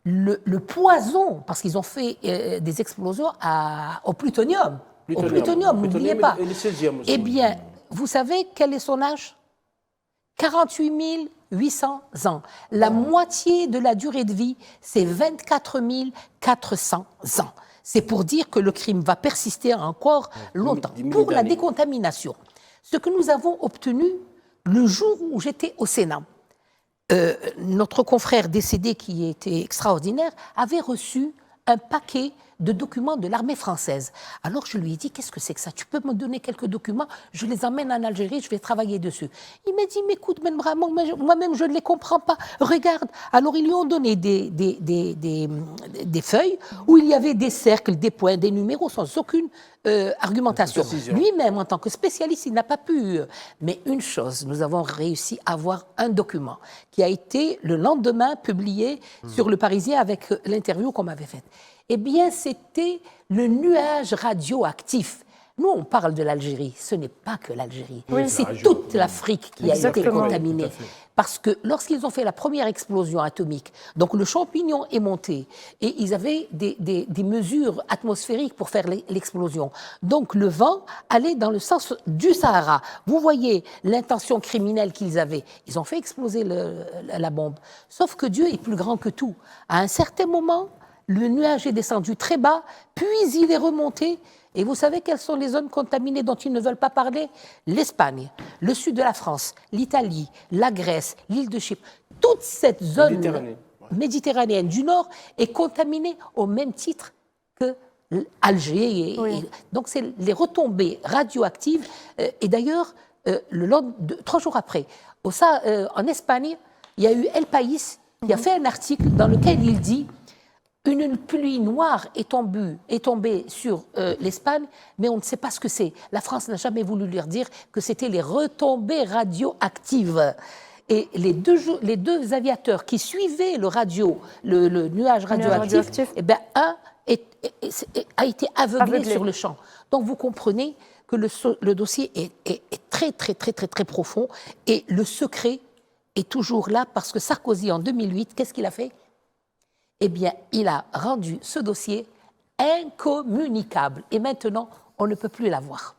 le poison, parce qu'ils ont fait des explosions au plutonium. Au plutonium, n'oubliez pas. Eh bien, vous savez quel est son âge? 48 800 ans. La moitié de la durée de vie, c'est 24 400 ans. C'est pour dire que le crime va persister encore longtemps. Pour la décontamination, ce que nous avons obtenu le jour où j'étais au Sénat, notre confrère décédé, qui était extraordinaire, avait reçu un paquet de documents de l'armée française. Alors je lui ai dit, qu'est-ce que c'est que ça? Tu peux me donner quelques documents? Je les emmène en Algérie, je vais travailler dessus. Il m'a dit, mais écoute, Ben Brahman, moi-même je ne les comprends pas. Regarde. Alors ils lui ont donné des feuilles où il y avait des cercles, des points, des numéros sans aucune argumentation. Lui-même, en tant que spécialiste, il n'a pas pu. Mais une chose, nous avons réussi à avoir un document qui a été le lendemain publié sur Le Parisien avec l'interview qu'on m'avait faite. Eh bien, c'était le nuage radioactif. Nous, on parle de l'Algérie. Ce n'est pas que l'Algérie. Oui, c'est toute l'Afrique qui a été contaminée. Parce que lorsqu'ils ont fait la première explosion atomique, donc le champignon est monté et ils avaient des mesures atmosphériques pour faire l'explosion. Donc le vent allait dans le sens du Sahara. Vous voyez l'intention criminelle qu'ils avaient. Ils ont fait exploser la bombe. Sauf que Dieu est plus grand que tout. À un certain moment, le nuage est descendu très bas, puis il est remonté. Et vous savez quelles sont les zones contaminées dont ils ne veulent pas parler? L'Espagne, le sud de la France, l'Italie, la Grèce, l'île de Chypre. Toute cette zone méditerranéenne du Nord est contaminée au même titre que Alger. Donc, c'est les retombées radioactives. Et d'ailleurs, 3 jours après, en Espagne, il y a eu El País qui a fait un article dans lequel il dit: une pluie noire est tombée sur l'Espagne, mais on ne sait pas ce que c'est. La France n'a jamais voulu leur dire que c'était les retombées radioactives. Et les deux aviateurs qui suivaient le nuage radioactif, eh bien, un a été aveuglé sur le champ. Donc vous comprenez que le dossier est très, très, très, très, très profond, et le secret est toujours là, parce que Sarkozy, en 2008, qu'est-ce qu'il a fait? Eh bien, il a rendu ce dossier incommunicable. Et maintenant, on ne peut plus l'avoir.